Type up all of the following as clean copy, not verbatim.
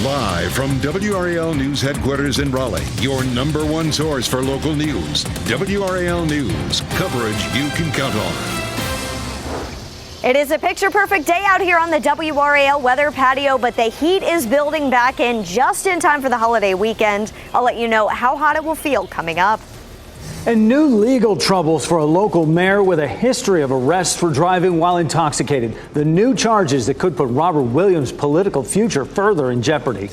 Live from WRAL News Headquarters in Raleigh, your number one source for local news. WRAL News, coverage you can count on. It is a picture-perfect day out here on the WRAL weather patio, but the heat is building back in just in time for the holiday weekend. I'll let you know how hot it will feel coming up. And new legal troubles for a local mayor with a history of arrests for driving while intoxicated. The new charges that could put Robert Williams' political future further in jeopardy.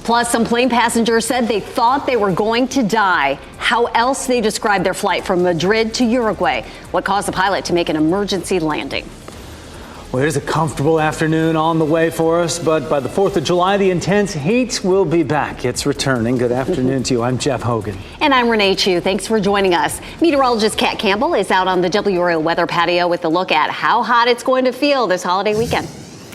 Plus, some plane passengers said they thought they were going to die. How else they described their flight from Madrid to Uruguay? What caused the pilot to make an emergency landing? Well, it is a comfortable afternoon on the way for us, but by the 4th of July, the intense heat will be back. It's returning. Good afternoon to you. I'm Jeff Hogan. And I'm Renee Chu. Thanks for joining us. Meteorologist Kat Campbell is out on the WRAL weather patio with a look at how hot it's going to feel this holiday weekend.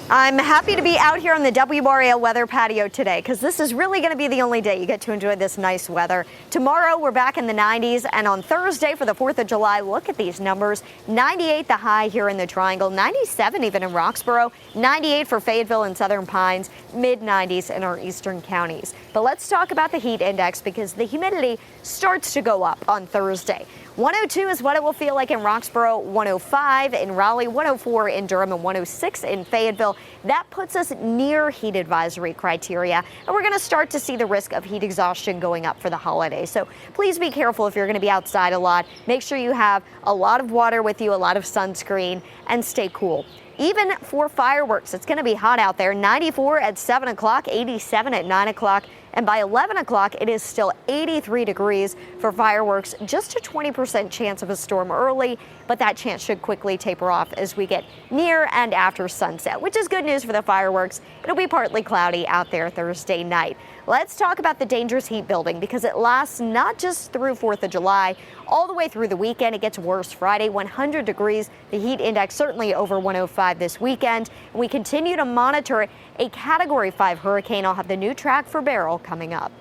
I'm happy to be out here on the WRAL weather patio today because this is really going to be the only day you get to enjoy this nice weather. Tomorrow, we're back in the 90s, and on Thursday for the 4th of July, look at these numbers. 98 the high here in the Triangle, 97 even in Roxborough, 98 for Fayetteville and Southern Pines, mid-90s in our eastern counties. But let's talk about the heat index because the humidity starts to go up on Thursday. 102 is what it will feel like in Roxborough, 105 in Raleigh, 104 in Durham, and 106 in Fayetteville. That puts us near heat advisory criteria, and we're going to start to see the risk of heat exhaustion going up for the holidays. So please be careful if you're going to be outside a lot. Make sure you have a lot of water with you, a lot of sunscreen, and stay cool. Even for fireworks, it's going to be hot out there. 94 at 7 o'clock, 87 at 9 o'clock. And by 11 o'clock, it is still 83 degrees for fireworks. Just a 20% chance of a storm early, but that chance should quickly taper off as we get near and after sunset, which is good news for the fireworks. It'll be partly cloudy out there Thursday night. Let's talk about the dangerous heat building because it lasts not just through 4th of July, all the way through the weekend. It gets worse. Friday, 100 degrees. The heat index certainly over 105 this weekend. And we continue to monitor a Category 5 hurricane. I'll have the new track for Beryl coming up.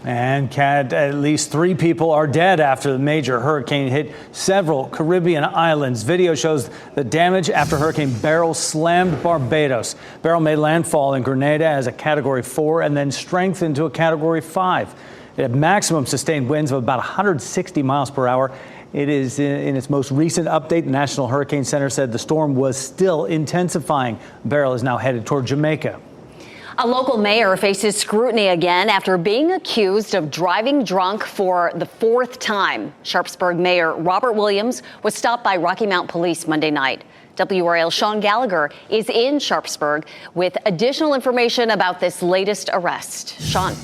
And Kat, at least 3 people are dead after the major hurricane hit several Caribbean islands. Video shows the damage after Hurricane Beryl slammed Barbados. Beryl made landfall in Grenada as a Category 4 and then strengthened to a Category 5. It had maximum sustained winds of about 160 miles per hour. It is in its most recent update. The National Hurricane Center said the storm was still intensifying. Beryl is now headed toward Jamaica. A local mayor faces scrutiny again after being accused of driving drunk for the 4th time. Sharpsburg Mayor Robert Williams was stopped by Rocky Mount Police Monday night. WRAL Sean Gallagher is in Sharpsburg with additional information about this latest arrest. Sean.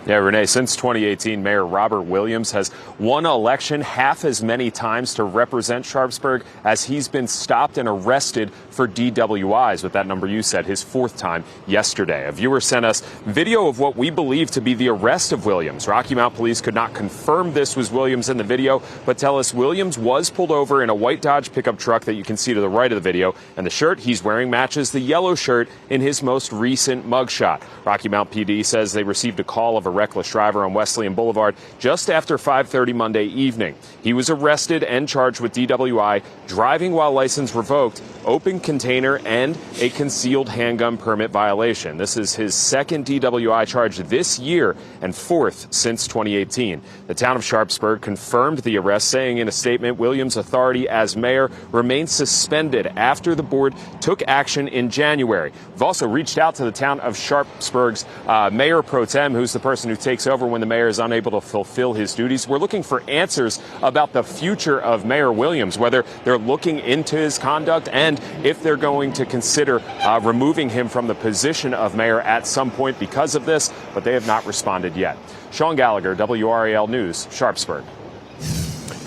Yeah, Renee, since 2018, Mayor Robert Williams has won an election half as many times to represent Sharpsburg as he's been stopped and arrested for DWIs, with that number you said, his 4th time yesterday. A viewer sent us video of what we believe to be the arrest of Williams. Rocky Mount Police could not confirm this was Williams in the video, but tell us Williams was pulled over in a white Dodge pickup truck that you can see to the right of the video, and the shirt he's wearing matches the yellow shirt in his most recent mugshot. Rocky Mount PD says they received a call of a reckless driver on Wesleyan Boulevard just after 5:30 Monday evening. He was arrested and charged with DWI, driving while license revoked, open container, and a concealed handgun permit violation. This is his 2nd DWI charge this year and 4th since 2018. The town of Sharpsburg confirmed the arrest, saying in a statement, Williams' authority as mayor remains suspended after the board took action in January. We've also reached out to the town of Sharpsburg's mayor pro tem, who's the person who takes over when the mayor is unable to fulfill his duties. We're looking for answers about the future of Mayor Williams, whether they're looking into his conduct and if they're going to consider removing him from the position of mayor at some point because of this, but they have not responded yet. Sean Gallagher, WRAL News, Sharpsburg.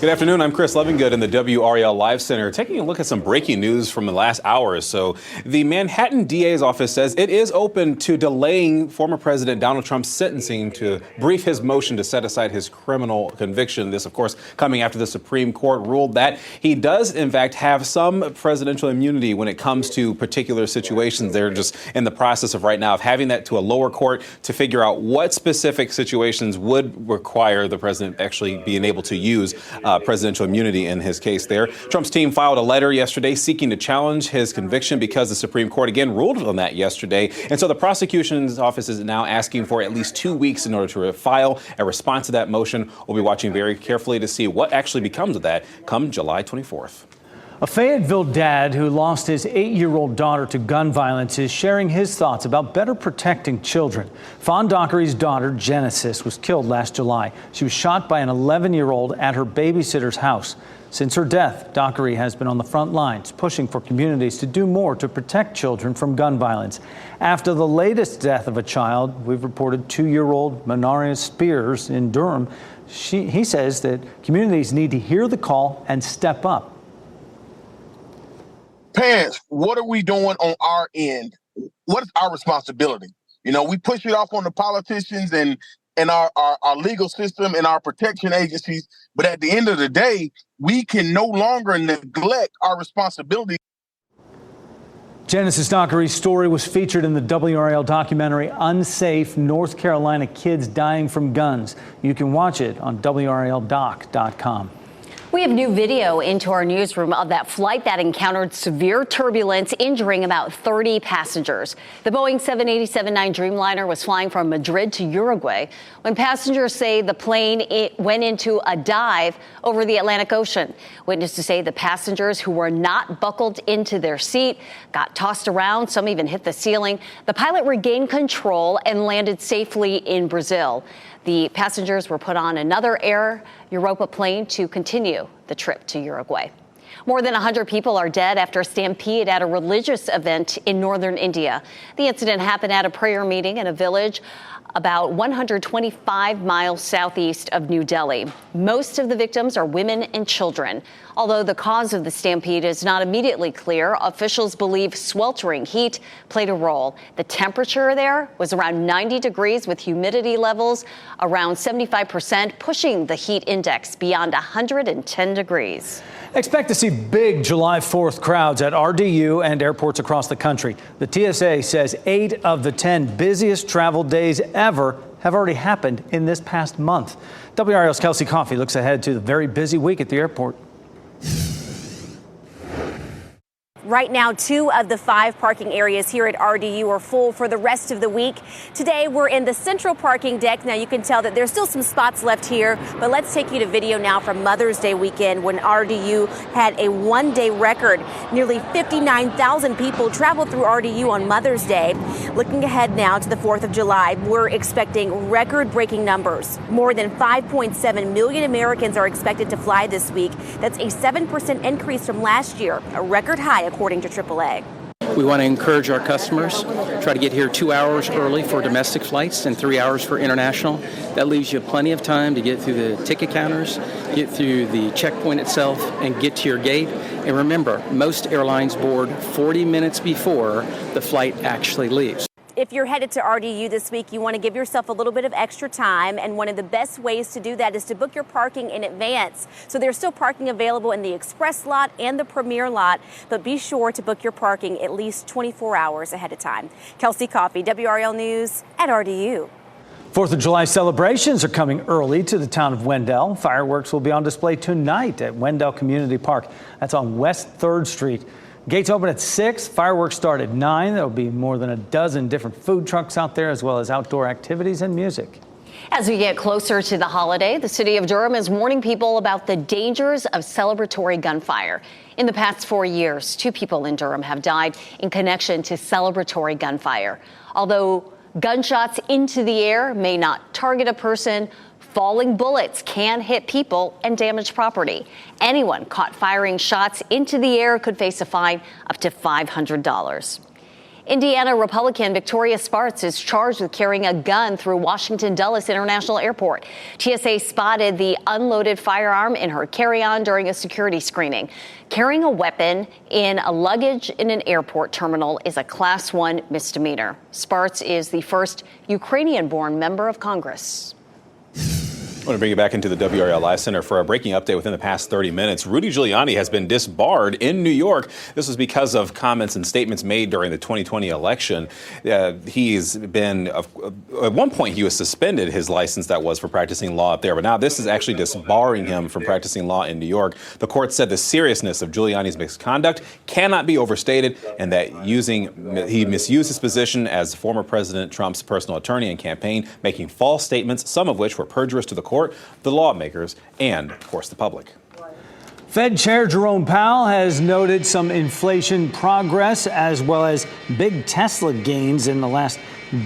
Good afternoon. I'm Chris Levingood in the WRAL Live Center, taking a look at some breaking news from the last hour or so. The Manhattan DA's office says it is open to delaying former President Donald Trump's sentencing to brief his motion to set aside his criminal conviction. This, of course, coming after the Supreme Court ruled that he does, in fact, have some presidential immunity when it comes to particular situations. They're just in the process of right now of having that to a lower court to figure out what specific situations would require the president actually being able to use presidential immunity in his case there. Trump's team filed a letter yesterday seeking to challenge his conviction because the Supreme Court again ruled on that yesterday. And so the prosecution's office is now asking for at least 2 weeks in order to file a response to that motion. We'll be watching very carefully to see what actually becomes of that come July 24th. A Fayetteville dad who lost his 8-year-old daughter to gun violence is sharing his thoughts about better protecting children. Fawn Dockery's daughter, Genesis, was killed last July. She was shot by an 11-year-old at her babysitter's house. Since her death, Dockery has been on the front lines, pushing for communities to do more to protect children from gun violence. After the latest death of a child, we've reported 2-year-old Manaria Spears in Durham. He says that communities need to hear the call and step up. Parents, what are we doing on our end? What is our responsibility? You know, we push it off on the politicians and our legal system and our protection agencies. But at the end of the day, we can no longer neglect our responsibility. Genesis Dockery's story was featured in the WRAL documentary Unsafe North Carolina Kids Dying from Guns. You can watch it on WRALdoc.com. We have new video into our newsroom of that flight that encountered severe turbulence, injuring about 30 passengers. The Boeing 787-9 Dreamliner was flying from Madrid to Uruguay when passengers say the plane went into a dive over the Atlantic Ocean. Witnesses say the passengers who were not buckled into their seat got tossed around. Some even hit the ceiling. The pilot regained control and landed safely in Brazil. The passengers were put on another Air Europa plane to continue the trip to Uruguay. More than 100 people are dead after a stampede at a religious event in northern India. The incident happened at a prayer meeting in a village about 125 miles southeast of New Delhi. Most of the victims are women and children. Although the cause of the stampede is not immediately clear, officials believe sweltering heat played a role. The temperature there was around 90 degrees with humidity levels around 75%, pushing the heat index beyond 110 degrees. Expect to see big July 4th crowds at RDU and airports across the country. The TSA says 8 of the 10 busiest travel days ever have already happened in this past month. WRAL's Kelsey Coffey looks ahead to the very busy week at the airport. Right now, 2 of the 5 parking areas here at RDU are full for the rest of the week. Today, we're in the central parking deck. Now, you can tell that there's still some spots left here, but let's take you to video now from Mother's Day weekend when RDU had a one-day record. Nearly 59,000 people traveled through RDU on Mother's Day. Looking ahead now to the 4th of July, we're expecting record-breaking numbers. More than 5.7 million Americans are expected to fly this week. That's a 7% increase from last year, a record high, according to AAA. We want to encourage our customers, try to get here 2 hours early for domestic flights and 3 hours for international. That leaves you plenty of time to get through the ticket counters, get through the checkpoint itself, and get to your gate. And remember, most airlines board 40 minutes before the flight actually leaves. If you're headed to RDU this week, you want to give yourself a little bit of extra time, and one of the best ways to do that is to book your parking in advance. So there's still parking available in the Express lot and the Premier lot, but be sure to book your parking at least 24 hours ahead of time. Kelsey Coffey, WRAL News at RDU. 4th of July celebrations are coming early to the town of Wendell. Fireworks will be on display tonight at Wendell Community Park. That's on West 3rd Street. Gates open at 6, fireworks start at 9. There will be more than a dozen different food trucks out there, as well as outdoor activities and music. As we get closer to the holiday, the city of Durham is warning people about the dangers of celebratory gunfire. In the past 4 years, 2 people in Durham have died in connection to celebratory gunfire. Although gunshots into the air may not target a person, falling bullets can hit people and damage property. Anyone caught firing shots into the air could face a fine up to $500. Indiana Republican Victoria Spartz is charged with carrying a gun through Washington Dulles International Airport. TSA spotted the unloaded firearm in her carry-on during a security screening. Carrying a weapon in a luggage in an airport terminal is a Class 1 misdemeanor. Spartz is the first Ukrainian-born member of Congress. I want to bring you back into the WRAL Live Center for a breaking update within the past 30 minutes. Rudy Giuliani has been disbarred in New York. This was because of comments and statements made during the 2020 election. He's been, at one point he was suspended his license that was for practicing law up there, but now this is actually disbarring him from practicing law in New York. The court said the seriousness of Giuliani's misconduct cannot be overstated and that he misused his position as former President Trump's personal attorney and campaign, making false statements, some of which were perjurous to the court, the lawmakers, and, of course, the public. Fed Chair Jerome Powell has noted some inflation progress as well as big Tesla gains in the last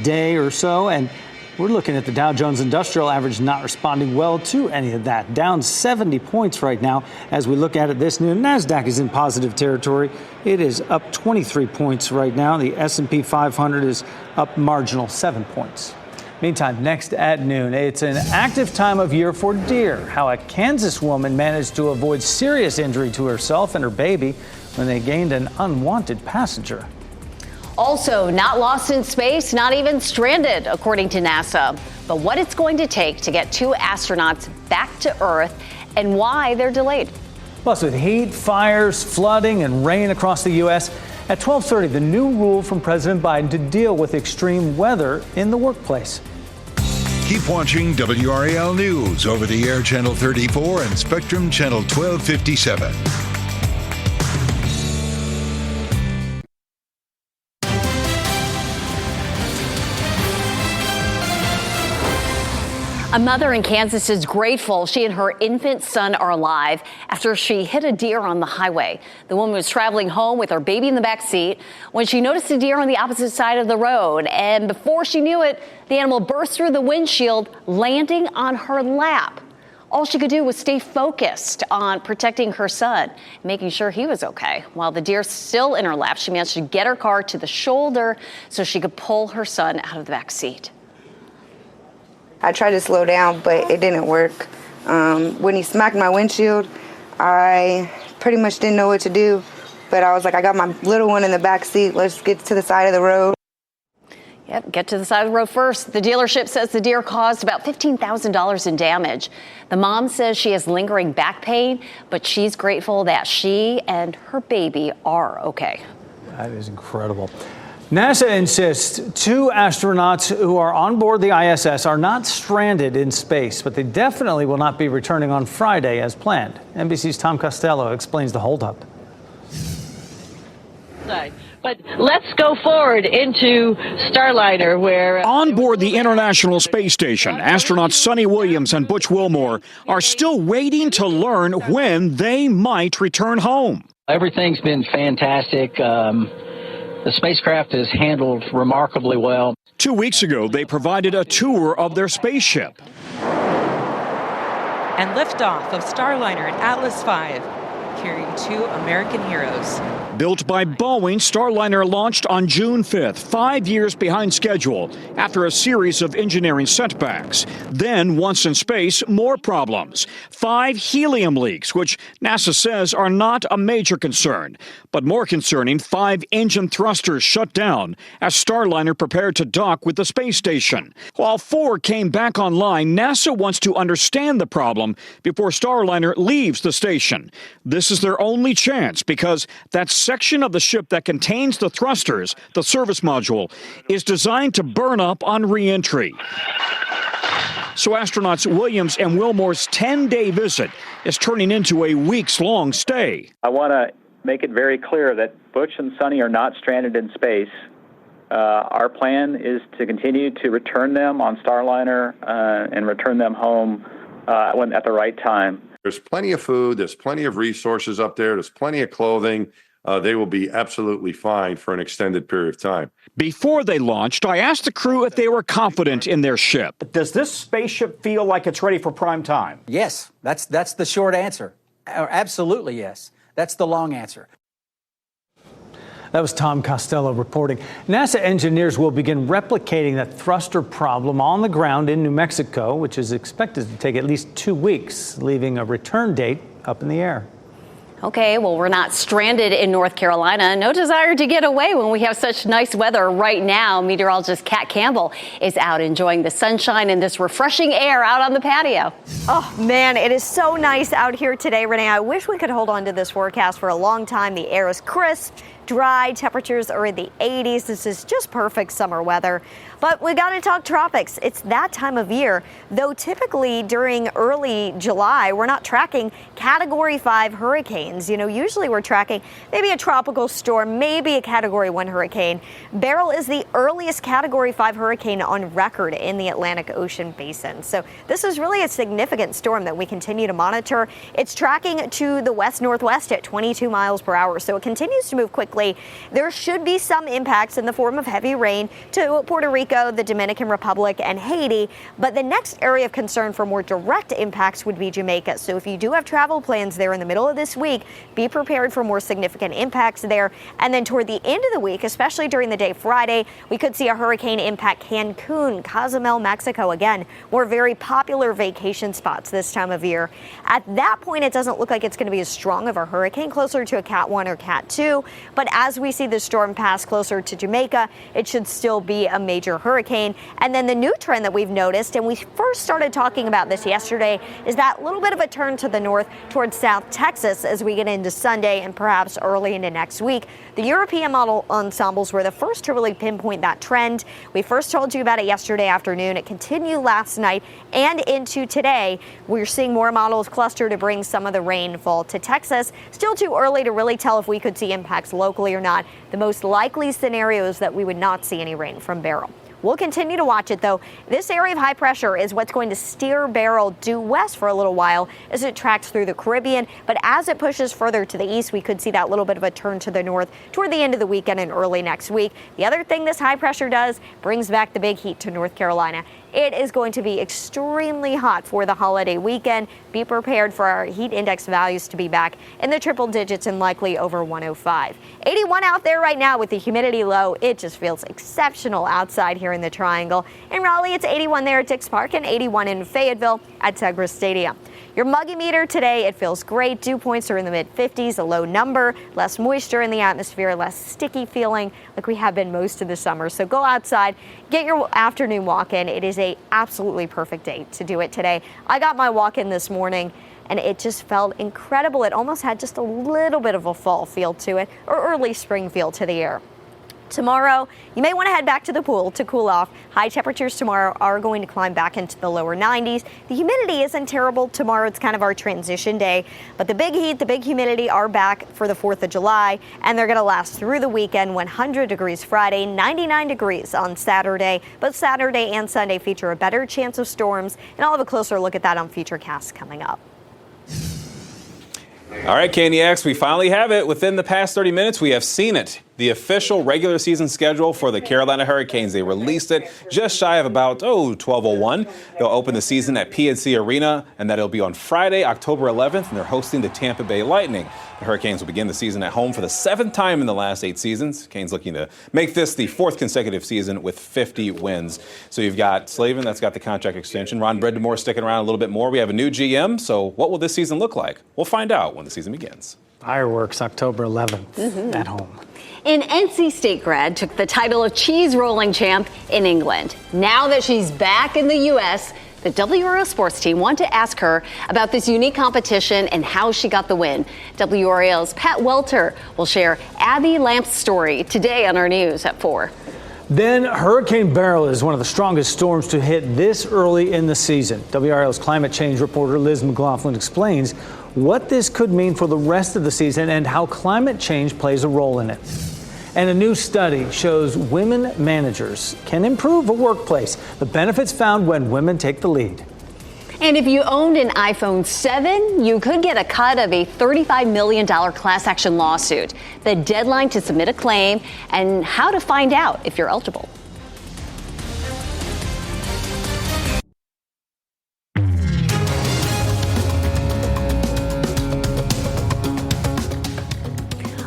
day or so. And we're looking at the Dow Jones Industrial Average not responding well to any of that. Down 70 points right now as we look at it this noon. NASDAQ is in positive territory. It is up 23 points right now. The S&P 500 is up marginal 7 points. Meantime, next at noon, it's an active time of year for deer. How a Kansas woman managed to avoid serious injury to herself and her baby when they gained an unwanted passenger. Also, not lost in space, not even stranded, according to NASA. But what it's going to take to get 2 astronauts back to Earth and why they're delayed. Plus, with heat, fires, flooding, and rain across the U.S., at 12:30, the new rule from President Biden to deal with extreme weather in the workplace. Keep watching WRAL News over the air Channel 34 and Spectrum Channel 1257. A mother in Kansas is grateful she and her infant son are alive after she hit a deer on the highway. The woman was traveling home with her baby in the back seat when she noticed a deer on the opposite side of the road. And before she knew it, the animal burst through the windshield, landing on her lap. All she could do was stay focused on protecting her son, making sure he was okay. While the deer still in her lap, she managed to get her car to the shoulder so she could pull her son out of the back seat. I tried to slow down, but it didn't work. When he smacked my windshield, I pretty much didn't know what to do. But I was like, I got my little one in the back seat. Let's get to the side of the road. Yep, get to the side of the road first. The dealership says the deer caused about $15,000 in damage. The mom says she has lingering back pain, but she's grateful that she and her baby are okay. That is incredible. NASA insists 2 astronauts who are on board the ISS are not stranded in space, but they definitely will not be returning on Friday as planned. NBC's Tom Costello explains the holdup. But let's go forward into Starliner, where on board the International Space Station, astronauts Sonny Williams and Butch Wilmore are still waiting to learn when they might return home. Everything's been fantastic. The spacecraft is handled remarkably well. 2 weeks ago, they provided a tour of their spaceship. And liftoff of Starliner and Atlas V, carrying 2 American heroes. Built by Boeing, Starliner launched on June 5th, 5 years behind schedule, after a series of engineering setbacks. Then, once in space, more problems. 5 helium leaks, which NASA says are not a major concern. But more concerning, 5 engine thrusters shut down as Starliner prepared to dock with the space station. While 4 came back online, NASA wants to understand the problem before Starliner leaves the station. This is their only chance because that section of the ship that contains the thrusters, the service module, is designed to burn up on re-entry. So astronauts Williams and Wilmore's 10-day visit is turning into a weeks-long stay. I want to make it very clear that Butch and Sonny are not stranded in space. Our plan is to continue to return them on Starliner and return them home at the right time. There's plenty of food, there's plenty of resources up there, there's plenty of clothing. They will be absolutely fine for an extended period of time. Before they launched, I asked the crew if they were confident in their ship. Does this spaceship feel like it's ready for prime time? Yes, that's the short answer. Absolutely yes. That's the long answer. That was Tom Costello reporting. NASA engineers will begin replicating that thruster problem on the ground in New Mexico, which is expected to take at least 2 weeks, leaving a return date up in the air. Okay, well, we're not stranded in North Carolina. No desire to get away when we have such nice weather right now. Meteorologist Kat Campbell is out enjoying the sunshine and this refreshing air out on the patio. Oh, man, it is so nice out here today, Renee. I wish we could hold on to this forecast for a long time. The air is crisp, dry, temperatures are in the 80s. This is just perfect summer weather. But we got to talk tropics. It's that time of year, though typically during early July, we're not tracking Category 5 hurricanes. You know, usually we're tracking maybe a tropical storm, maybe a Category 1 hurricane. Beryl is the earliest Category 5 hurricane on record in the Atlantic Ocean basin. So this is really a significant storm that we continue to monitor. It's tracking to the west-northwest at 22 miles per hour, so it continues to move quickly. There should be some impacts in the form of heavy rain to Puerto Rico, the Dominican Republic, and Haiti, but the next area of concern for more direct impacts would be Jamaica. So if you do have travel plans there in the middle of this week, be prepared for more significant impacts there. And then toward the end of the week, especially during the day Friday, we could see a hurricane impact Cancun, Cozumel, Mexico. Again, more very popular vacation spots this time of year. At that point, it doesn't look like it's going to be as strong of a hurricane, closer to a Cat 1 or Cat 2. But as we see the storm pass closer to Jamaica, it should still be a major hurricane. And then the new trend that we've noticed, and we first started talking about this yesterday, is that little bit of a turn to the north towards South Texas as we get into Sunday and perhaps early into next week. The European model ensembles were the first to really pinpoint that trend. We first told you about it yesterday afternoon. It continued last night and into today. We're seeing more models cluster to bring some of the rainfall to Texas. Still too early to really tell if we could see impacts locally or not. The most likely scenario is that we would not see any rain from Beryl. We'll continue to watch it, though. This area of high pressure is what's going to steer Beryl due west for a little while as it tracks through the Caribbean. But as it pushes further to the east, we could see that little bit of a turn to the north toward the end of the weekend and early next week. The other thing this high pressure does, brings back the big heat to North Carolina. It is going to be extremely hot for the holiday weekend. Be prepared for our heat index values to be back in the triple digits and likely over 105. 81 out there right now with the humidity low. It just feels exceptional outside here in the Triangle. In Raleigh, it's 81 there at Dix Park and 81 in Fayetteville at Segra Stadium. Your muggy meter today, it feels great. Dew points are in the mid-50s, a low number, less moisture in the atmosphere, less sticky feeling like we have been most of the summer. So go outside, get your afternoon walk in. It is a absolutely perfect day to do it today. I got my walk in this morning and it just felt incredible. It almost had just a little bit of a fall feel to it, or early spring feel to the air. Tomorrow, you may want to head back to the pool to cool off. High temperatures tomorrow are going to climb back into the lower 90s. The humidity isn't terrible tomorrow. It's kind of our transition day. But the big heat, the big humidity are back for the 4th of July, and they're going to last through the weekend. 100 degrees Friday, 99 degrees on Saturday. But Saturday and Sunday feature a better chance of storms, and I'll have a closer look at that on Futurecast coming up. All right, KNEX, we finally have it. Within the past 30 minutes, we have seen it. The official regular season schedule for the Carolina Hurricanes. They released it just shy of about 12:01. They'll open the season at PNC Arena, and that'll be on Friday, October 11th, and they're hosting the Tampa Bay Lightning. The Hurricanes will begin the season at home for the 7th time in the last 8 seasons. Canes looking to make this the 4th consecutive season with 50 wins. So you've got Slavin, that's got the contract extension. Ron Bredemore sticking around a little bit more. We have a new GM, so what will this season look like? We'll find out when the season begins. Fireworks October 11th at home. An NC State grad took the title of cheese rolling champ in England. Now that she's back in the U.S., the WRAL sports team want to ask her about this unique competition and how she got the win. WRAL's Pat Welter will share Abby Lamp's story today on our news at 4. Then Hurricane Beryl is one of the strongest storms to hit this early in the season. WRAL's climate change reporter Liz McLaughlin explains what this could mean for the rest of the season and how climate change plays a role in it. And a new study shows women managers can improve a workplace. The benefits found when women take the lead. And if you owned an iPhone 7, you could get a cut of a $35 million class action lawsuit. The deadline to submit a claim and how to find out if you're eligible.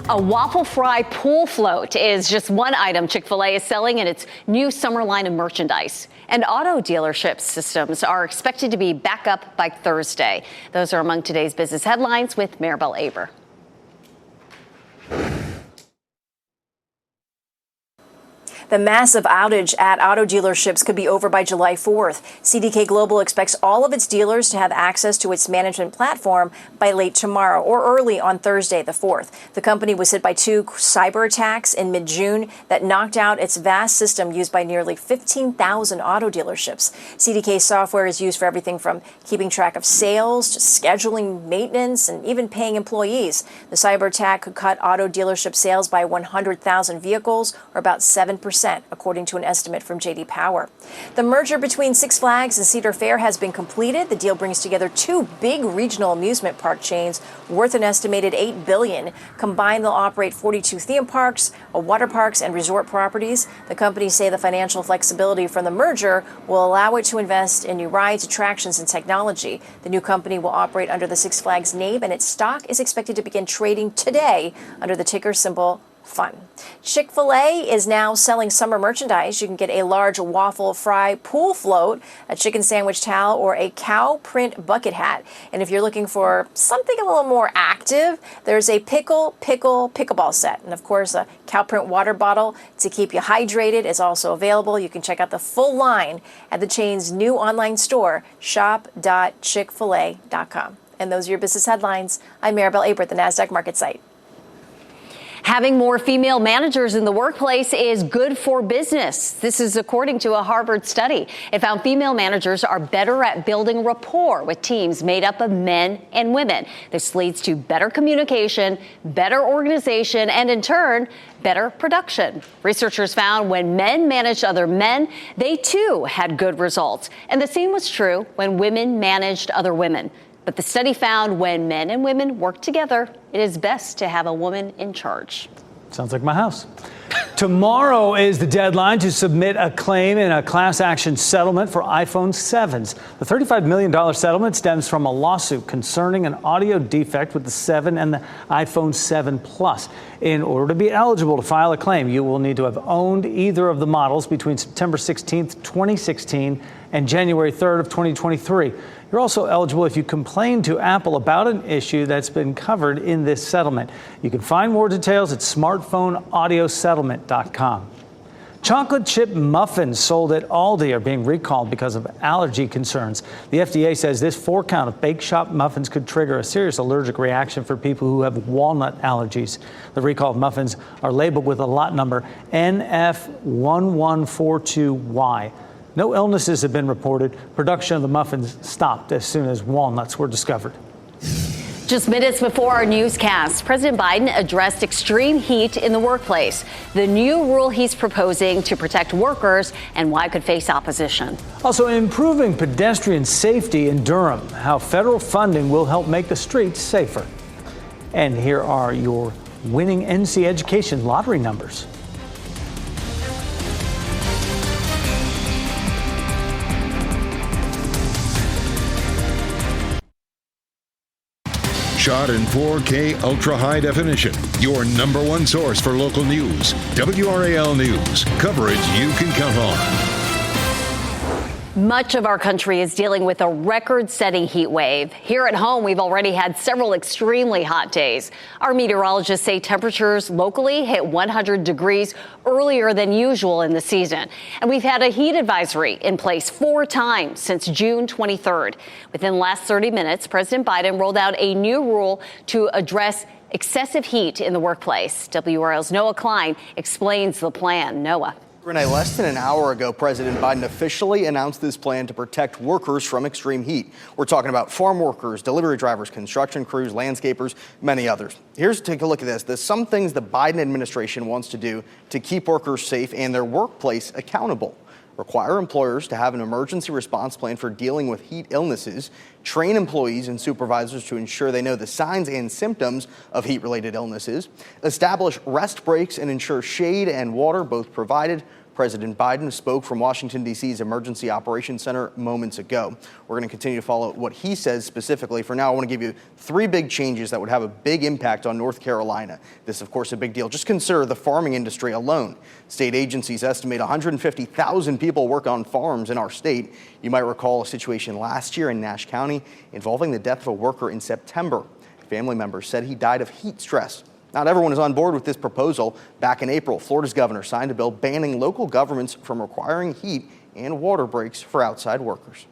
A waffle fry pool float is just one item Chick-fil-A is selling in its new summer line of merchandise. And auto dealership systems are expected to be back up by Thursday. Those are among today's business headlines with Maribel Aber. The massive outage at auto dealerships could be over by July 4th. CDK Global expects all of its dealers to have access to its management platform by late tomorrow or early on Thursday, the 4th. The company was hit by 2 cyber attacks in mid-June that knocked out its vast system used by nearly 15,000 auto dealerships. CDK software is used for everything from keeping track of sales to scheduling maintenance and even paying employees. The cyber attack could cut auto dealership sales by 100,000 vehicles, or about 7%. According to an estimate from J.D. Power. The merger between Six Flags and Cedar Fair has been completed. The deal brings together 2 big regional amusement park chains worth an estimated $8 billion. Combined, they'll operate 42 theme parks, water parks, and resort properties. The companies say the financial flexibility from the merger will allow it to invest in new rides, attractions, and technology. The new company will operate under the Six Flags name, and its stock is expected to begin trading today under the ticker symbol FUN. Chick-fil-A is now selling summer merchandise. You can get a large waffle fry pool float, a chicken sandwich towel, or a cow print bucket hat. And if you're looking for something a little more active, there's a pickleball set. And of course, a cow print water bottle to keep you hydrated is also available. You can check out the full line at the chain's new online store, shop.chickfila.com. And those are your business headlines. I'm Maribel Aber at the NASDAQ market site. Having more female managers in the workplace is good for business. This is according to a Harvard study. It found female managers are better at building rapport with teams made up of men and women. This leads to better communication, better organization, and in turn, better production. Researchers found when men managed other men, they too had good results. And the same was true when women managed other women. But the study found when men and women work together, it is best to have a woman in charge. Sounds like my house. Tomorrow is the deadline to submit a claim in a class action settlement for iPhone 7s. The $35 million settlement stems from a lawsuit concerning an audio defect with the 7 and the iPhone 7 Plus. In order to be eligible to file a claim, you will need to have owned either of the models between September 16th, 2016 and January 3rd of 2023. You're also eligible if you complain to Apple about an issue that's been covered in this settlement. You can find more details at smartphoneaudiosettlement.com. Chocolate chip muffins sold at Aldi are being recalled because of allergy concerns. The FDA says this 4-count of bake shop muffins could trigger a serious allergic reaction for people who have walnut allergies. The recalled muffins are labeled with a lot number NF1142Y. No illnesses have been reported. Production of the muffins stopped as soon as walnuts were discovered. Just minutes before our newscast, President Biden addressed extreme heat in the workplace, the new rule he's proposing to protect workers and why it could face opposition. Also, improving pedestrian safety in Durham, how federal funding will help make the streets safer. And here are your winning NC Education lottery numbers. Shot in 4K ultra high definition. Your number one source for local news. WRAL News. Coverage you can count on. Much of our country is dealing with a record-setting heat wave. Here at home, we've already had several extremely hot days. Our meteorologists say temperatures locally hit 100 degrees earlier than usual in the season. And we've had a heat advisory in place 4 times since June 23rd. Within the last 30 minutes, President Biden rolled out a new rule to address excessive heat in the workplace. WRAL's Noah Klein explains the plan. Noah. Renee, less than an hour ago, President Biden officially announced this plan to protect workers from extreme heat. We're talking about farm workers, delivery drivers, construction crews, landscapers, many others. Here's take a look at this. There's some things the Biden administration wants to do to keep workers safe and their workplace accountable. Require employers to have an emergency response plan for dealing with heat illnesses, train employees and supervisors to ensure they know the signs and symptoms of heat-related illnesses, establish rest breaks and ensure shade and water both provided. President Biden spoke from Washington, D.C.'s Emergency Operations Center moments ago. We're going to continue to follow what he says specifically. For now, I want to give you 3 big changes that would have a big impact on North Carolina. This, of course, a big deal. Just consider the farming industry alone. State agencies estimate 150,000 people work on farms in our state. You might recall a situation last year in Nash County involving the death of a worker in September. Family members said he died of heat stress. Not everyone is on board with this proposal. Back in April, Florida's governor signed a bill banning local governments from requiring heat and water breaks for outside workers.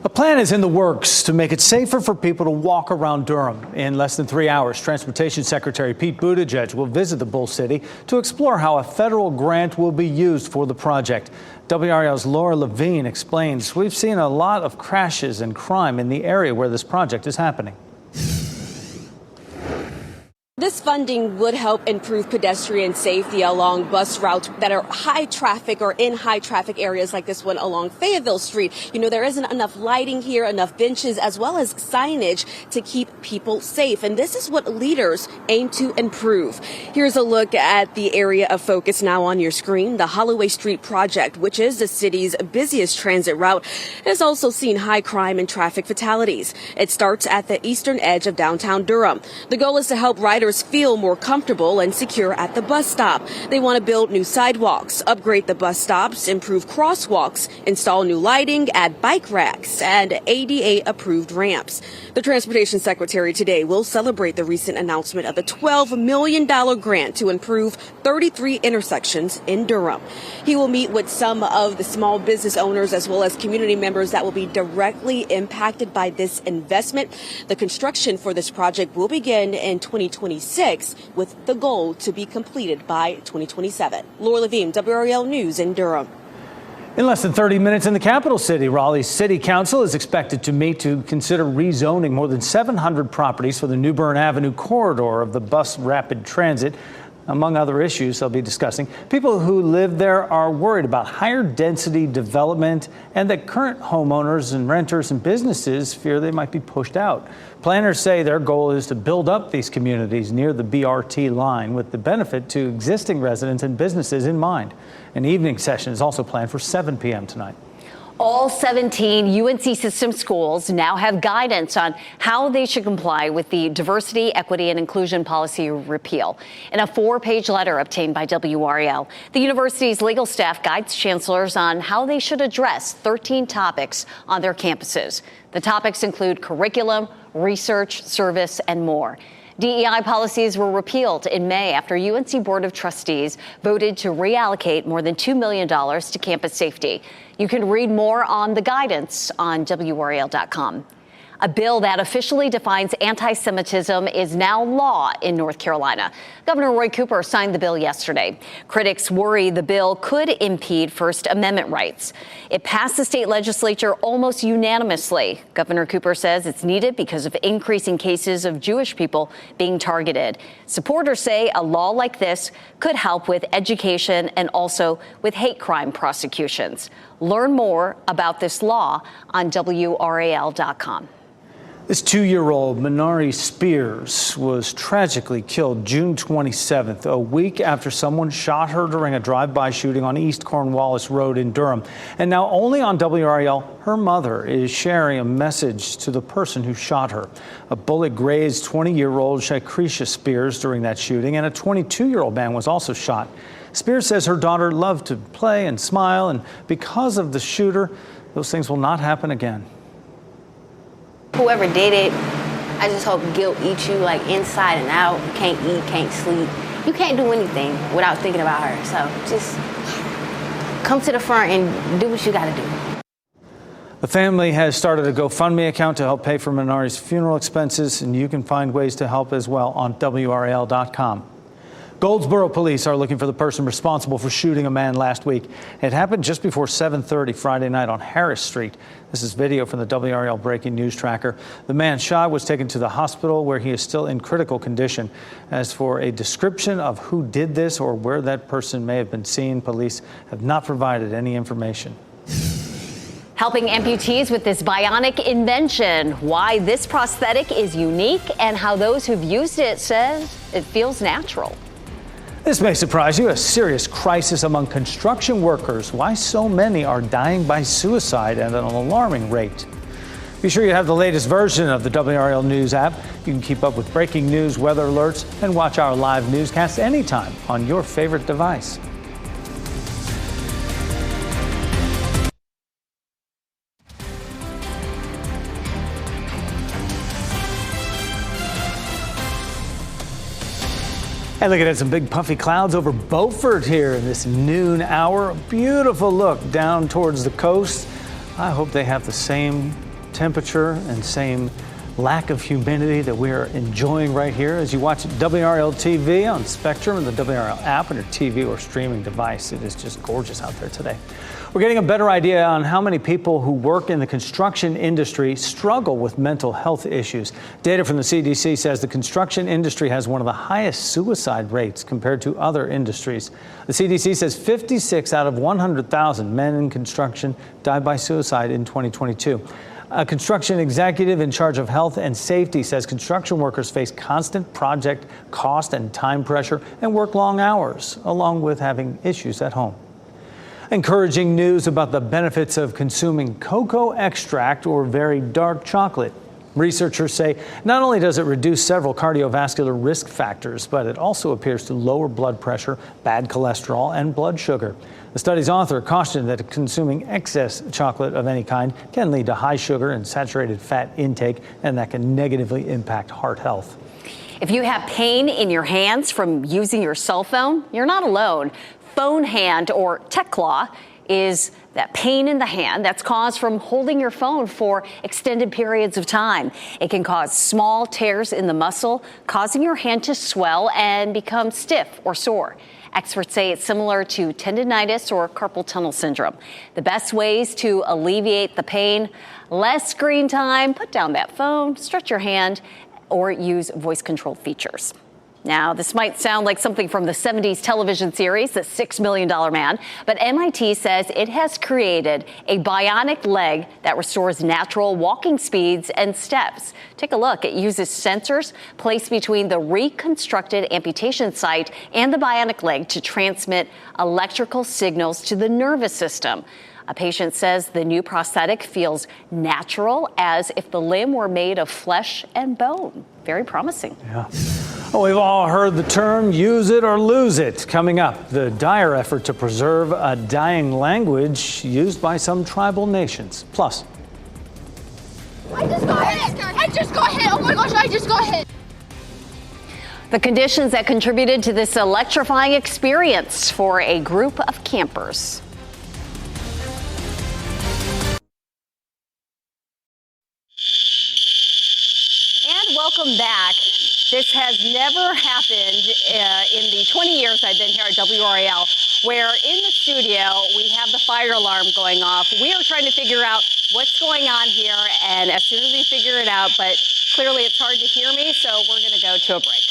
A plan is in the works to make it safer for people to walk around Durham. In less than 3 hours, Transportation Secretary Pete Buttigieg will visit the Bull City to explore how a federal grant will be used for the project. WRAL's Laura Levine explains we've seen a lot of crashes and crime in the area where this project is happening. This funding would help improve pedestrian safety along bus routes that are high traffic or in high traffic areas like this one along Fayetteville Street. You know, there isn't enough lighting here, enough benches, as well as signage to keep people safe. And this is what leaders aim to improve. Here's a look at the area of focus now on your screen. The Holloway Street project, which is the city's busiest transit route, has also seen high crime and traffic fatalities. It starts at the eastern edge of downtown Durham. The goal is to help riders feel more comfortable and secure at the bus stop. They want to build new sidewalks, upgrade the bus stops, improve crosswalks, install new lighting, add bike racks, and ADA-approved ramps. The Transportation Secretary today will celebrate the recent announcement of a $12 million grant to improve 33 intersections in Durham. He will meet with some of the small business owners as well as community members that will be directly impacted by this investment. The construction for this project will begin in 2026 with the goal to be completed by 2027. Laura Levine, WRAL News in Durham. In less than 30 minutes in the capital city, Raleigh's City Council is expected to meet to consider rezoning more than 700 properties for the New Bern Avenue corridor of the bus rapid transit. Among other issues they'll be discussing, people who live there are worried about higher density development and that current homeowners and renters and businesses fear they might be pushed out. Planners say their goal is to build up these communities near the BRT line with the benefit to existing residents and businesses in mind. An evening session is also planned for 7 p.m. tonight. All 17 UNC system schools now have guidance on how they should comply with the diversity, equity, and inclusion policy repeal. In a 4-page letter obtained by WRAL, the university's legal staff guides chancellors on how they should address 13 topics on their campuses. The topics include curriculum, research, service, and more. DEI policies were repealed in May after UNC Board of Trustees voted to reallocate more than $2 million to campus safety. You can read more on the guidance on WRAL.com. A bill that officially defines anti-Semitism is now law in North Carolina. Governor Roy Cooper signed the bill yesterday. Critics worry the bill could impede First Amendment rights. It passed the state legislature almost unanimously. Governor Cooper says it's needed because of increasing cases of Jewish people being targeted. Supporters say a law like this could help with education and also with hate crime prosecutions. Learn more about this law on WRAL.com. This 2-year-old Minari Spears was tragically killed June 27th, a week after someone shot her during a drive-by shooting on East Cornwallis Road in Durham. And now only on WRAL, her mother is sharing a message to the person who shot her. A bullet grazed 20-year-old Shakrisha Spears during that shooting, and a 22-year-old man was also shot. Spears says her daughter loved to play and smile, and because of the shooter, those things will not happen again. Whoever did it, I just hope guilt eats you like inside and out. You can't eat, can't sleep. You can't do anything without thinking about her. So just come to the front and do what you gotta do. The family has started a GoFundMe account to help pay for Minari's funeral expenses, and you can find ways to help as well on WRAL.com. Goldsboro police are looking for the person responsible for shooting a man last week. It happened just before 7:30 Friday night on Harris Street. This is video from the WRAL breaking news tracker. The man shot was taken to the hospital where he is still in critical condition. As for a description of who did this or where that person may have been seen, police have not provided any information. Helping amputees with this bionic invention, why this prosthetic is unique, and how those who've used it says it feels natural. This may surprise you, a serious crisis among construction workers. Why so many are dying by suicide at an alarming rate. Be sure you have the latest version of the WRAL News app. You can keep up with breaking news, weather alerts, and watch our live newscasts anytime on your favorite device. And looking at some big puffy clouds over Beaufort here in this noon hour. A beautiful look down towards the coast. I hope they have the same temperature and same lack of humidity that we are enjoying right here as you watch WRAL TV on Spectrum and the WRAL app on your TV or streaming device. It is just gorgeous out there today. We're getting a better idea on how many people who work in the construction industry struggle with mental health issues. Data from the CDC says the construction industry has one of the highest suicide rates compared to other industries. The CDC says 56 out of 100,000 men in construction died by suicide in 2022. A construction executive in charge of health and safety says construction workers face constant project cost and time pressure and work long hours, along with having issues at home. Encouraging news about the benefits of consuming cocoa extract or very dark chocolate. Researchers say not only does it reduce several cardiovascular risk factors, but it also appears to lower blood pressure, bad cholesterol, and blood sugar. The study's author cautioned that consuming excess chocolate of any kind can lead to high sugar and saturated fat intake, and that can negatively impact heart health. If you have pain in your hands from using your cell phone, you're not alone. Phone hand, or tech claw, is that pain in the hand that's caused from holding your phone for extended periods of time. It can cause small tears in the muscle, causing your hand to swell and become stiff or sore. Experts say it's similar to tendinitis or carpal tunnel syndrome. The best ways to alleviate the pain: less screen time, put down that phone, stretch your hand, or use voice-controlled features. Now, this might sound like something from the 70s television series, The $6 Million Man, but MIT says it has created a bionic leg that restores natural walking speeds and steps. Take a look. It uses sensors placed between the reconstructed amputation site and the bionic leg to transmit electrical signals to the nervous system. A patient says the new prosthetic feels natural, as if the limb were made of flesh and bone. Very promising. Yeah. Well, we've all heard the term use it or lose it. Coming up, the dire effort to preserve a dying language used by some tribal nations. Plus, I just got hit. Oh my gosh, I just got hit. The conditions that contributed to this electrifying experience for a group of campers. And welcome back. This has never happened in the 20 years I've been here at WRAL, where in the studio we have the fire alarm going off. We are trying to figure out what's going on here, and as soon as we figure it out, but clearly it's hard to hear me, so we're going to go to a break.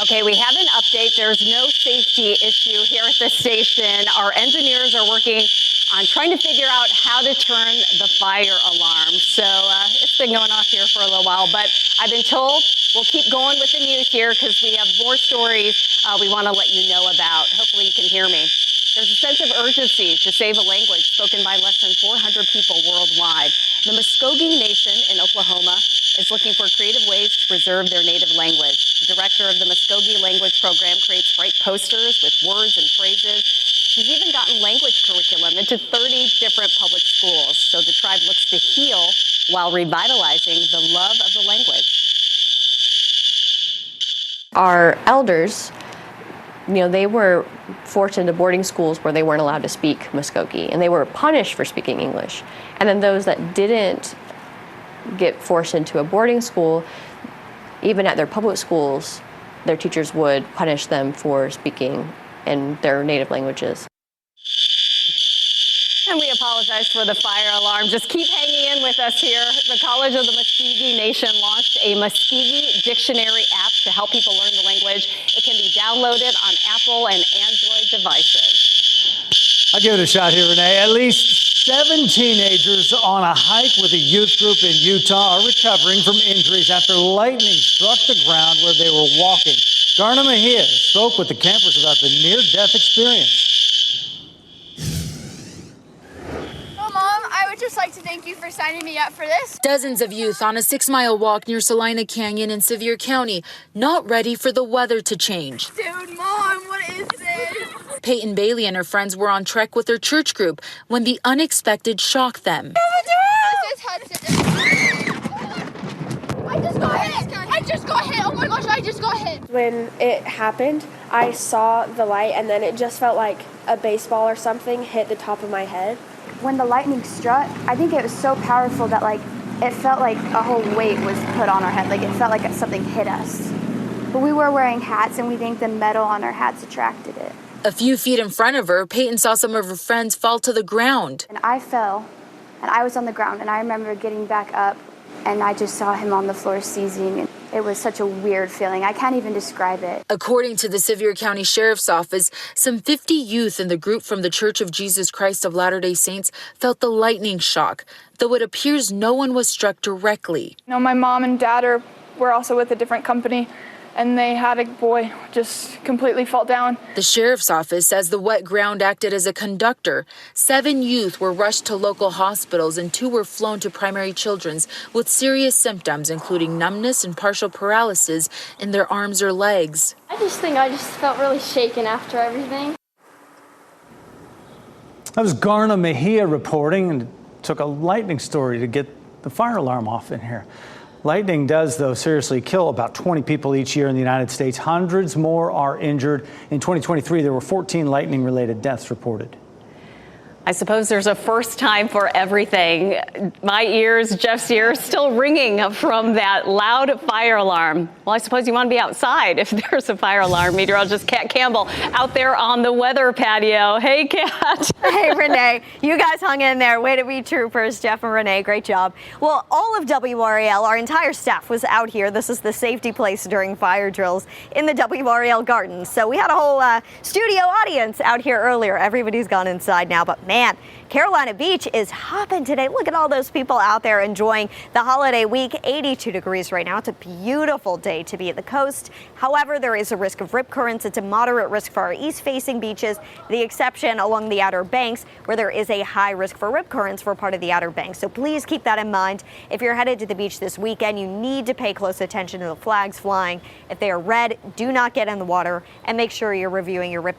Okay, we have an update. There's no safety issue here at the station. Our engineers are working on trying to figure out how to turn the fire alarm. So it's been going off here for a little while, but I've been told we'll keep going with the news here because we have more stories we want to let you know about. Hopefully you can hear me. There's a sense of urgency to save a language spoken by less than 400 people worldwide. The Muskogee Nation in Oklahoma is looking for creative ways to preserve their native language. The director of the Muskogee Language Program creates bright posters with words and phrases. She's even gotten language curriculum into 30 different public schools. So the tribe looks to heal while revitalizing the love of the language. Our elders, they were forced into boarding schools where they weren't allowed to speak Muskogee, and they were punished for speaking English. And then those that didn't get forced into a boarding school, even at their public schools, their teachers would punish them for speaking in their native languages. And we apologize for the fire alarm. Just keep hanging in with us here. The College of the Muskogee Nation launched a Muskogee Dictionary app to help people learn the language. It can be downloaded on Apple and Android devices. I'll give it a shot here, Renee. At least 7 teenagers on a hike with a youth group in Utah are recovering from injuries after lightning struck the ground where they were walking. Garna Mejia spoke with the campers about the near-death experience. Mom, I would just like to thank you for signing me up for this. Dozens of youth on a 6-mile walk near Salina Canyon in Sevier County, not ready for the weather to change. Dude, Mom, what is this? Peyton Bailey and her friends were on trek with their church group when the unexpected shocked them. just got hit. Oh my gosh, I just got hit. When it happened, I saw the light and then it just felt like a baseball or something hit the top of my head. When the lightning struck, I think it was so powerful that it felt like a whole weight was put on our head. Like it felt like something hit us. But we were wearing hats and we think the metal on our hats attracted it. A few feet in front of her, Peyton saw some of her friends fall to the ground. And I fell and I was on the ground and I remember getting back up and I just saw him on the floor seizing. And it was such a weird feeling. I can't even describe it. According to the Sevier County Sheriff's Office, some 50 youth in the group from the Church of Jesus Christ of Latter-day Saints felt the lightning shock, though it appears no one was struck directly. My mom and dad were also with a different company, and they had a boy just completely fall down. The sheriff's office says the wet ground acted as a conductor. 7 youth were rushed to local hospitals and 2 were flown to Primary Children's with serious symptoms, including numbness and partial paralysis in their arms or legs. I just felt really shaken after everything. That was Garna Mejia reporting, and it took a lightning story to get the fire alarm off in here. Lightning does, though, seriously kill about 20 people each year in the United States. Hundreds more are injured. In 2023, there were 14 lightning-related deaths reported. I suppose there's a first time for everything. My ears, Jeff's ears, still ringing from that loud fire alarm. Well, I suppose you want to be outside if there's a fire alarm. Meteorologist Kat Campbell out there on the weather patio. Hey, Kat. Hey, Renee. You guys hung in there. Way to be troopers, Jeff and Renee. Great job. Well, all of WRAL, our entire staff was out here. This is the safety place during fire drills in the WRAL Gardens. So we had a whole studio audience out here earlier. Everybody's gone inside now, but man, Carolina Beach is hopping today. Look at all those people out there enjoying the holiday week. 82 degrees right now. It's a beautiful day to be at the coast. However, there is a risk of rip currents. It's a moderate risk for our east-facing beaches, the exception along the Outer Banks, where there is a high risk for rip currents for part of the Outer Banks. So please keep that in mind. If you're headed to the beach this weekend, you need to pay close attention to the flags flying. If they are red, do not get in the water, and make sure you're reviewing your rip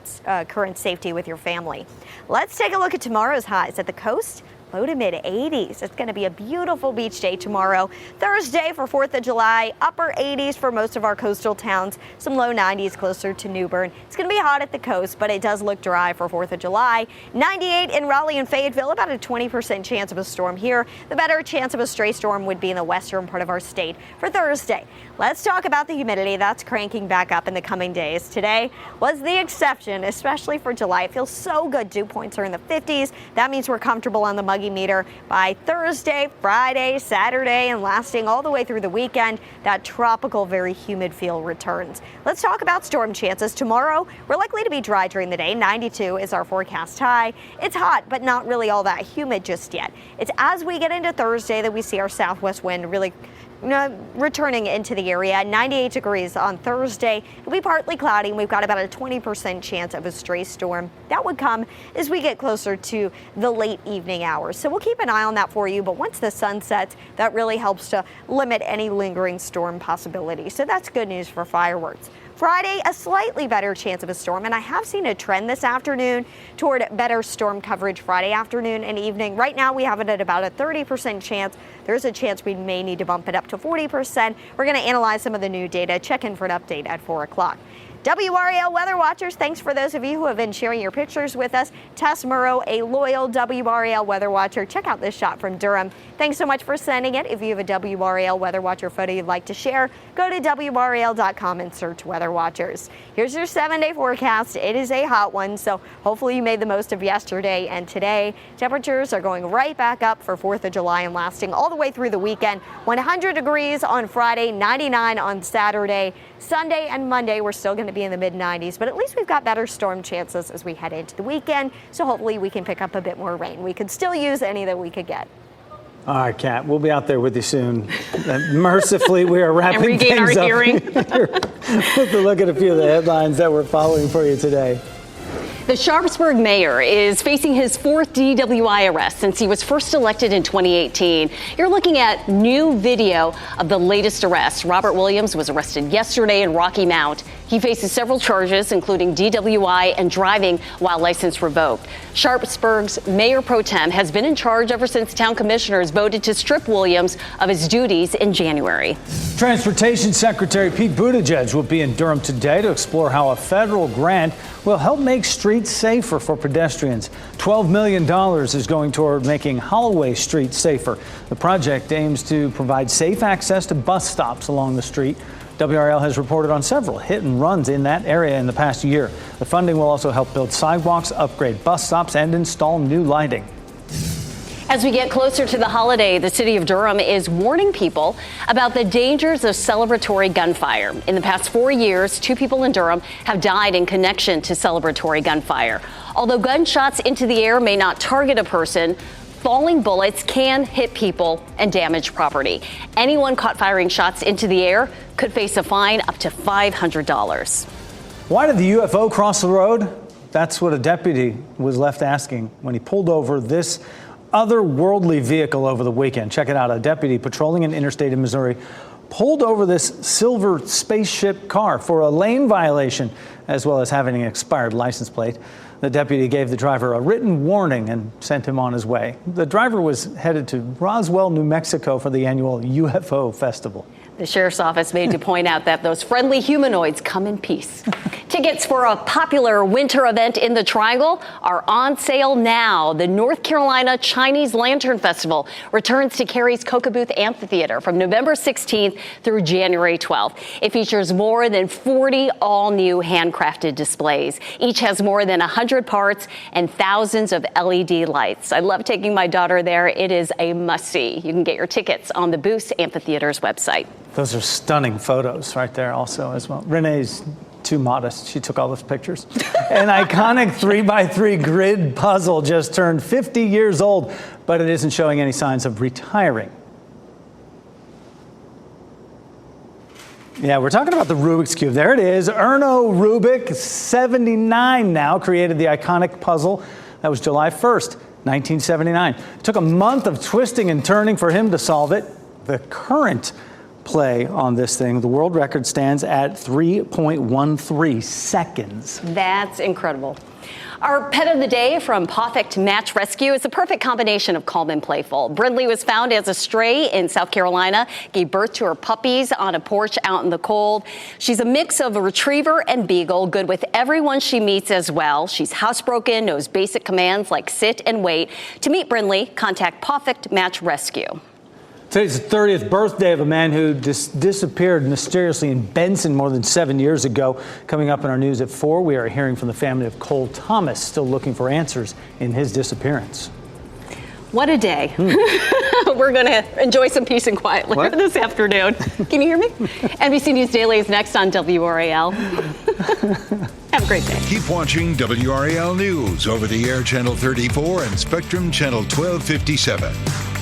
current safety with your family. Let's take a look at tomorrow's highs at the coast. Low to mid 80s. It's going to be a beautiful beach day tomorrow. Thursday for 4th of July, upper 80s for most of our coastal towns, some low 90s closer to New Bern. It's going to be hot at the coast, but it does look dry for 4th of July. 98 in Raleigh and Fayetteville, about a 20% chance of a storm here. The better chance of a stray storm would be in the western part of our state for Thursday. Let's talk about the humidity. That's cranking back up in the coming days. Today was the exception, especially for July. It feels so good. Dew points are in the 50s. That means we're comfortable on the muggy meter by Thursday, Friday, Saturday, and lasting all the way through the weekend. That tropical, very humid feel returns. Let's talk about storm chances. Tomorrow, we're likely to be dry during the day. 92 is our forecast high. It's hot, but not really all that humid just yet. It's as we get into Thursday that we see our southwest wind really returning into the area. 98 degrees on Thursday. It'll be partly cloudy, and we've got about a 20% chance of a stray storm. That would come as we get closer to the late evening hours. So we'll keep an eye on that for you. But once the sun sets, that really helps to limit any lingering storm possibilities. So that's good news for fireworks. Friday, a slightly better chance of a storm, and I have seen a trend this afternoon toward better storm coverage Friday afternoon and evening. Right now, we have it at about a 30% chance. There's a chance we may need to bump it up to 40%. We're going to analyze some of the new data, check in for an update at 4 o'clock. WRAL Weather Watchers, thanks for those of you who have been sharing your pictures with us. Tess Murrow, a loyal WRAL Weather Watcher. Check out this shot from Durham. Thanks so much for sending it. If you have a WRAL Weather Watcher photo you'd like to share, go to WRAL.com and search Weather Watchers. Here's your 7-day forecast. It is a hot one, so hopefully you made the most of yesterday and today. Temperatures are going right back up for 4th of July and lasting all the way through the weekend. 100 degrees on Friday, 99 on Saturday. Sunday and Monday, we're still going to be in the mid-90s, but at least we've got better storm chances as we head into the weekend, so hopefully we can pick up a bit more rain. We could still use any that we could get. All right, Kat, we'll be out there with you soon. Mercifully, we are wrapping things our up. hearing. Let's look at a few of the headlines that we're following for you today. The Sharpsburg mayor is facing his fourth DWI arrest since he was first elected in 2018. You're looking at new video of the latest arrest. Robert Williams was arrested yesterday in Rocky Mount. He faces several charges, including DWI and driving while license revoked. Sharpsburg's mayor pro tem has been in charge ever since town commissioners voted to strip Williams of his duties in January. Transportation Secretary Pete Buttigieg will be in Durham today to explore how a federal grant will help make streets safer for pedestrians. $12 million is going toward making Holloway Street safer. The project aims to provide safe access to bus stops along the street. WRAL has reported on several hit and runs in that area in the past year. The funding will also help build sidewalks, upgrade bus stops, and install new lighting. As we get closer to the holiday, the city of Durham is warning people about the dangers of celebratory gunfire. In the past 4 years, 2 people in Durham have died in connection to celebratory gunfire. Although gunshots into the air may not target a person, falling bullets can hit people and damage property. Anyone caught firing shots into the air could face a fine up to $500. Why did the UFO cross the road? That's what a deputy was left asking when he pulled over this otherworldly vehicle over the weekend. Check it out. A deputy patrolling an interstate in Missouri pulled over this silver spaceship car for a lane violation, as well as having an expired license plate. The deputy gave the driver a written warning and sent him on his way. The driver was headed to Roswell, New Mexico for the annual UFO festival. The sheriff's office made to point out that those friendly humanoids come in peace. Tickets for a popular winter event in the Triangle are on sale now. The North Carolina Chinese Lantern Festival returns to Cary's Kokobuth Amphitheater from November 16th through January 12th. It features more than 40 all-new handcrafted displays. Each has more than 100 parts and thousands of LED lights. I love taking my daughter there. It is a must-see. You can get your tickets on the Boost Amphitheater's website. Those are stunning photos right there also as well. Renee's too modest. She took all those pictures. An iconic 3x3 grid puzzle just turned 50 years old, but it isn't showing any signs of retiring. Yeah, we're talking about the Rubik's Cube. There it is. Erno Rubik, 79 now, created the iconic puzzle. That was July 1st, 1979. It took a month of twisting and turning for him to solve it. The current play on this thing, the world record stands at 3.13 seconds. That's incredible. Our pet of the day from Perfect Match Rescue is the perfect combination of calm and playful. Brindley was found as a stray in South Carolina, gave birth to her puppies on a porch out in the cold. She's a mix of a retriever and beagle, good with everyone she meets as well. She's housebroken, knows basic commands like sit and wait. To meet Brindley, contact Perfect Match Rescue. Today's the 30th birthday of a man who disappeared mysteriously in Benson more than 7 years ago. Coming up in our news at 4, we are hearing from the family of Cole Thomas, still looking for answers in his disappearance. What a day. We're going to enjoy some peace and quiet later this afternoon. Can you hear me? NBC News Daily is next on WRAL. Have a great day. Keep watching WRAL News over the air Channel 34 and Spectrum Channel 1257.